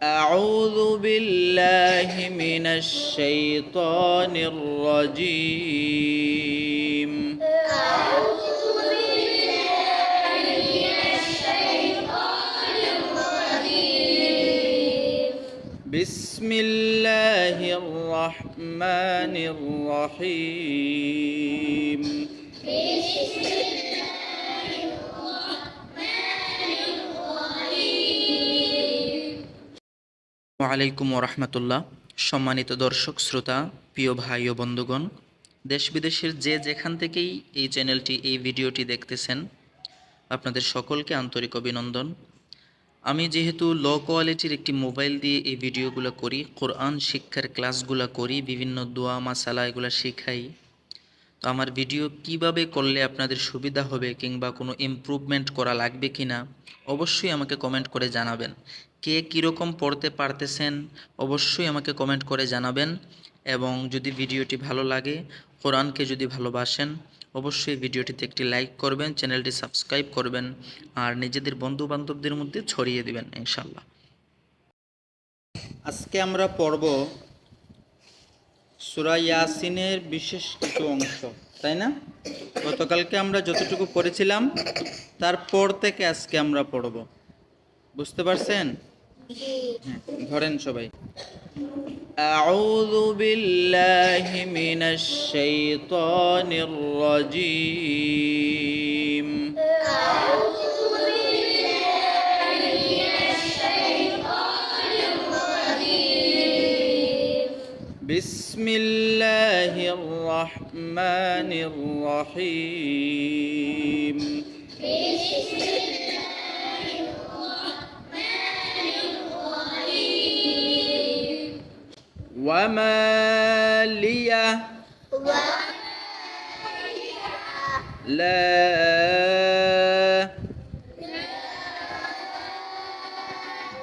أعوذ بالله من الشيطان الرجيم. بسم الله الرحمن الرحيم. ওয়ালাইকুম ওরহমতুল্লাহ। সম্মানিত দর্শক শ্রোতা, প্রিয় ভাই ও বন্ধুগণ, দেশ বিদেশের যে যেখান থেকেই এই চ্যানেলটি এই ভিডিওটি দেখতেছেন, আপনাদের সকলকে আন্তরিক অভিনন্দন। আমি যেহেতু লো কোয়ালিটির একটি মোবাইল দিয়ে এই ভিডিওগুলো করি, কোরআন শিক্ষার ক্লাসগুলো করি, বিভিন্ন দোয়া মাসালা এগুলো শিখাই, তো আমার ভিডিও কিভাবে করলে আপনাদের সুবিধা হবে কিংবা কোনো ইমপ্রুভমেন্ট করা লাগবে কি না, অবশ্যই আমাকে কমেন্ট করে জানাবেন। কে কীরকম পড়তে পারতেছেন অবশ্যই আমাকে কমেন্ট করে জানাবেন। এবং যদি ভিডিওটি ভালো লাগে, কোরআনকে যদি ভালোবাসেন, অবশ্যই ভিডিওটিতে একটি লাইক করবেন, চ্যানেলটি সাবস্ক্রাইব করবেন, আর নিজেদের বন্ধু বান্ধবদের মধ্যে ছড়িয়ে দিবেন ইনশাল্লাহ। আজকে আমরা পড়ব সূরা ইয়াসিনের বিশেষ কিছু অংশ, তাই না? গতকালকে আমরা যতটুকু পড়েছিলাম তারপর থেকে আজকে আমরা পড়ব, বুঝতে পারছেন? ধরেন সবাই। আউযু বিল্লাহি মিনাশ শাইতানির রাজীম। বিসমিল্লাহির রহমানির রহিম। وما لي لا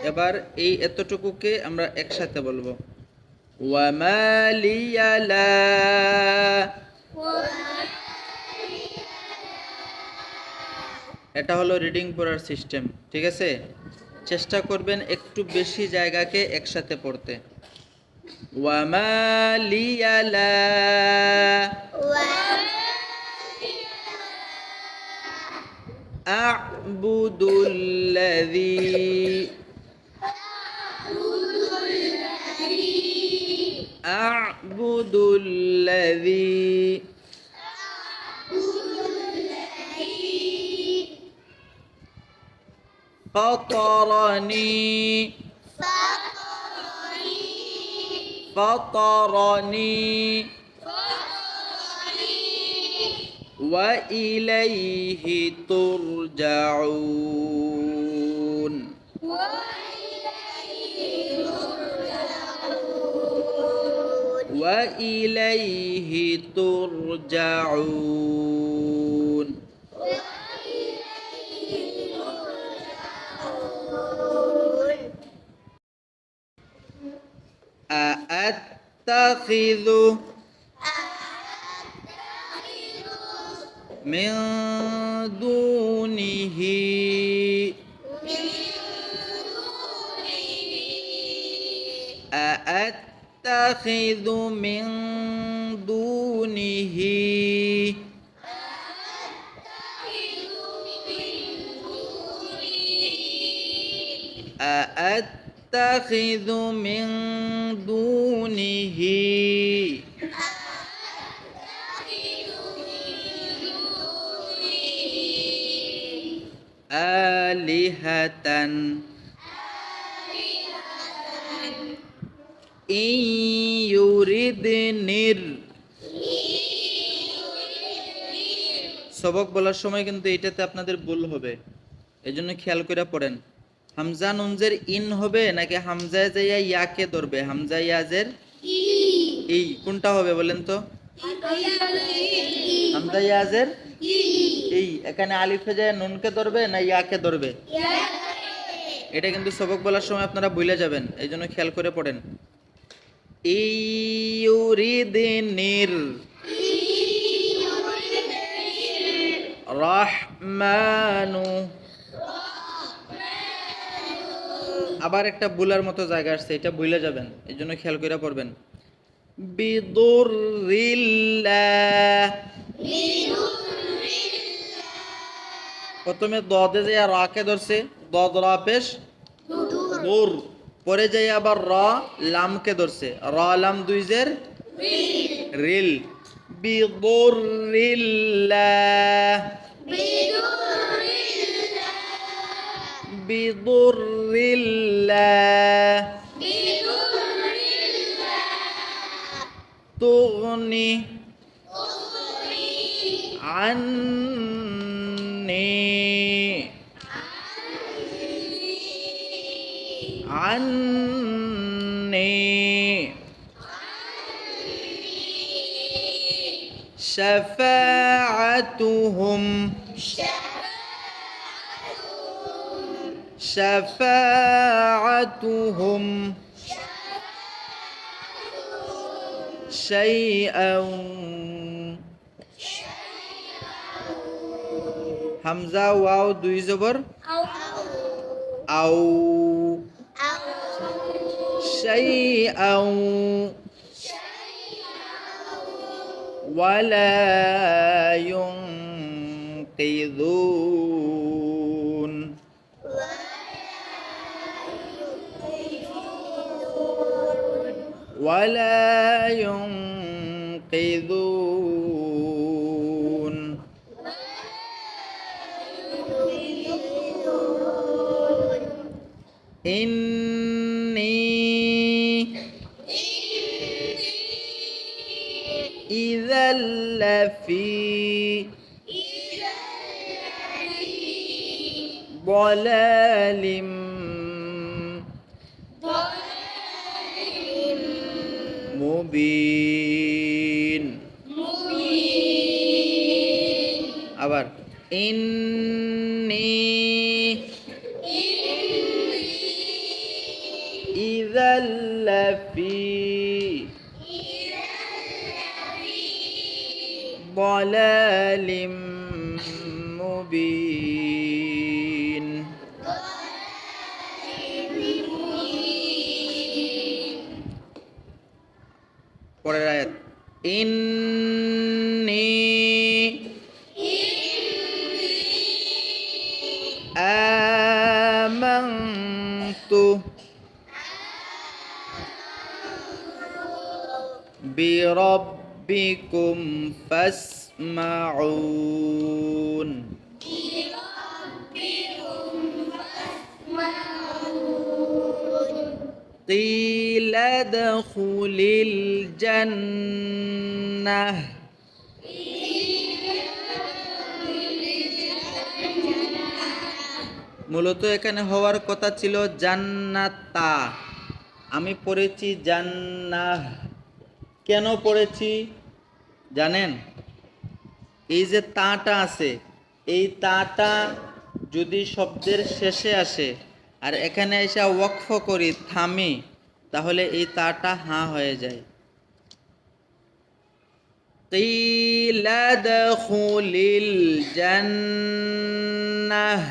এবার এই এতটুকুকে আমরা একসাথে বলবো, وما لي لا। এটা হলো রিডিং পড়ার সিস্টেম, ঠিক আছে? চেষ্টা করবেন একটু বেশি জায়গাকে একসাথে পড়তে। وما لي لا أعبد الذي أعبد الذي فطرني فطرني وإليه ترجعون. وإليه ترجعون. أأتخذ من دونه أأتخذ من دونه أأتخذ من دونه آلهة إن يردني। সবক বলার সময় কিন্তু এটাতে আপনাদের ভুল হবে, এজন্য খেয়াল করে পড়েন। হামজা নুনজের ইন হবে নাকি হামজায় যাইয়া ইয়াকে ধরবে? হামজা ইয়াজের ই কোনটা হবে বলেন তো? হামজা ইয়াজের এই, এখানে আলিফে যায় নুনকে ধরবে না ইয়াকে ধরবে? এটা কিন্তু সবক বলার সময় আপনারা ভুলে যাবেন, এই জন্য খেয়াল করে পড়েন। ইউরিদিনির রহমানু আবার একটা বুলার মতো জায়গা আসছে, এটা ভুলে যাবেন, এই জন্য খেয়াল করে পড়বেন। বিদুরিল্লাহ, প্রথমে দদে যে রাকে ধরছে, দদ রা পেশ দুর, পরে যাই আবার র লামকে ধরছে, র লাম দুই জের রিল। বিদুরিল্লাহ, বিদুরিল্লাহ, তুগনি আন্নি, আন্নি শাফাআতুহুম, শাফাআতুহুম শাইআন, হামজা ওয়াও দুই জবর আও, শাইআন ওয়ালা ইউনকিযুন, ولا ينقذون. إني إذا لفي ضلال মুবিন। আবার ইন্নি ইযাল লাফি ضلالٍ মুবিন। পরের আয়াত, ইন্নি আমানতু বিরাব্বিকুম ফাসমাউন। قيل ادخل الجنة মূলত এখানে হওয়ার কথা ছিল জান্নাতা, আমি পড়েছি জান্নাহ। কেন পড়েছি জানেন? এই যে তাটা আছে, এই তাটা যদি শব্দের শেষে আসে আর এখানে এসে ওয়াকফ করি, থামি, তাহলে এই তাটা হাঁ হয়ে যায়। কিলা দখুলিল জান্নাহ,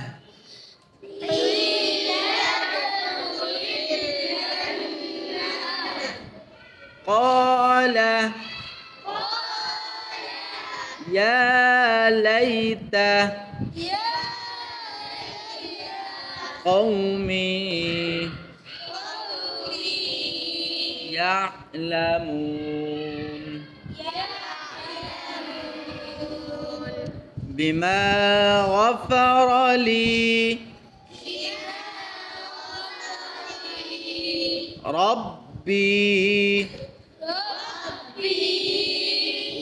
ক্বালা ইয়া লাইতা قومي يعلمون بما غفر لي ربي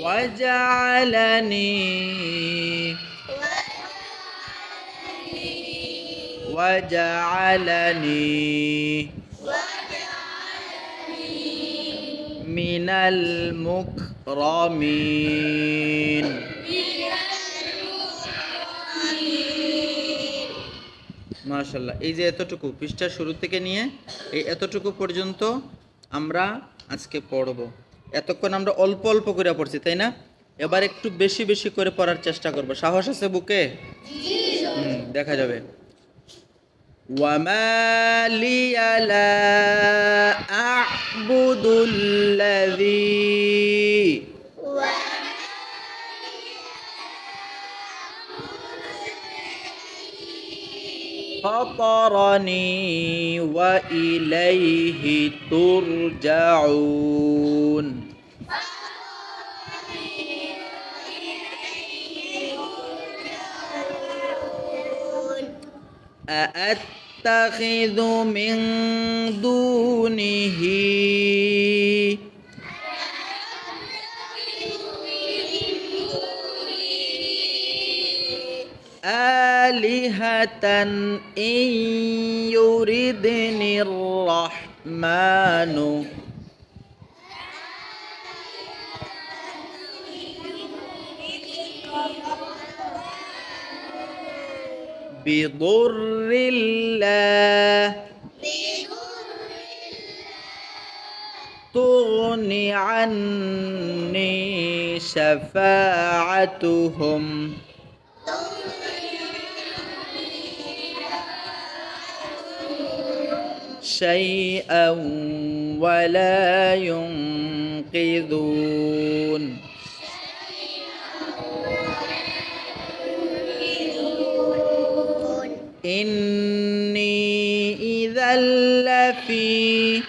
وجعلني من المكرمين। মাশাআল্লাহ, এই যে এতটুকু পৃষ্ঠার শুরু থেকে নিয়ে এই এতটুকু পর্যন্ত আমরা আজকে পড়ব। এতক্ষণ আমরা অল্প অল্প করে পড়ছি, তাই না? এবার একটু বেশি বেশি করে পড়ার চেষ্টা করব। সাহস আছে বুকে? দেখা যাবে। وما لي لا أعبد الذي فطرني وإليه ترجعون أأتخذ من دونه آلهة إن يردني الرحمن بضر لا تغن عني شفاعتهم شيئا ولا ينقذون إني إذا لفي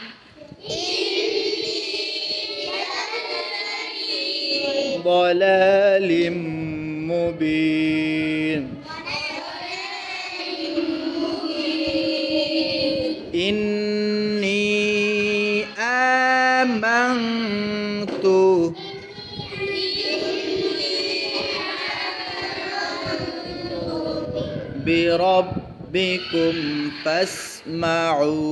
ضلال مبين إني آمنت بربكم فاسمعون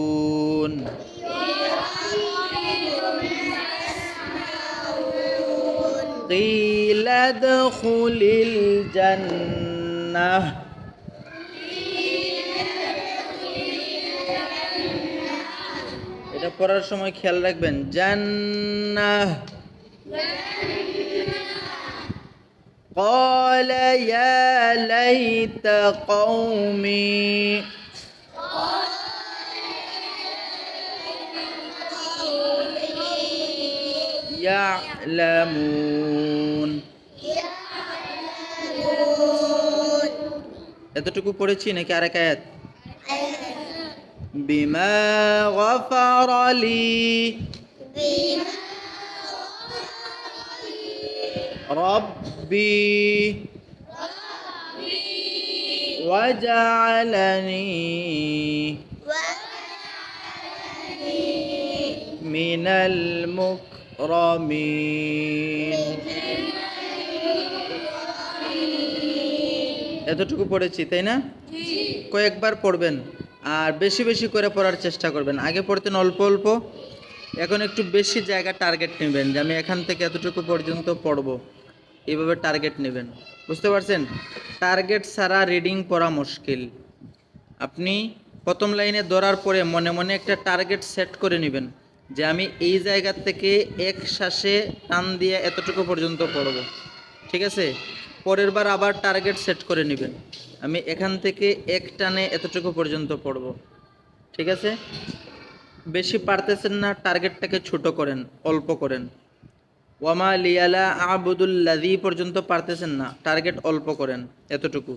قيل ادخل الجنة এটা পড়ার সময় খেয়াল রাখবেন জান্নাহ قال يا ليت قومي يعلمون এতটুকু পড়েছি নাকি আরেক আয়াত বিমা গফারা লি ربي وجعلني من المكرمين এতটুকু পড়েছি তাই না কয়েকবার পড়বেন আর বেশি বেশি করে পড়ার চেষ্টা করবেন আগে পড়তেন অল্প অল্প এখন একটু বেশি জায়গা টার্গেট নেবেন যে আমি এখান থেকে এতটুকু পর্যন্ত পড়বো এইভাবে টার্গেট নেবেন বুঝতে পারছেন টার্গেট ছাড়া রিডিং পড়া মুশকিল আপনি প্রথম লাইনে ধরার পরে মনে মনে একটা টার্গেট সেট করে নেবেন যে আমি এই জায়গা থেকে এক শ্বাসে টান দিয়ে এতটুকু পর্যন্ত পড়ব ঠিক আছে পরের বার আবার টার্গেট সেট করে নেবেন আমি এখান থেকে এক টানে এতটুকু পর্যন্ত পড়ব ঠিক আছে বেশি পারতেছেন না টার্গেটটাকে ছোট করেন অল্প করেন ওয়ামা লিয়ালা আবুদুল্লাযী পর্যন্ত পারতেছেন না টার্গেট অল্প করেন এতটুকু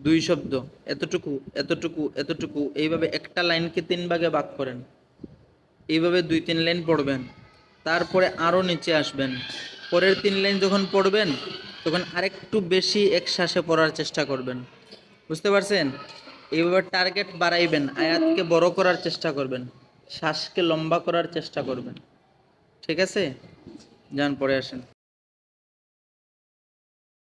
দুই শব্দ এতটুকু এতটুকু এতটুকু এইভাবে একটা লাইনকে তিন ভাগে ভাগ করেন এইভাবে 2-3 লাইন পড়বেন তারপরে আরও নিচে আসবেন পরের 3 লাইন যখন পড়বেন তখন আরেকটু বেশি এক শ্বাসে পড়ার চেষ্টা করবেন বুঝতে পারছেন এইভাবে টার্গেট বাড়াইবেন আয়াতকে বড় করার চেষ্টা করবেন শ্বাসকে লম্বা করার চেষ্টা করবেন ঠিক আছে যান পড়ে আসেন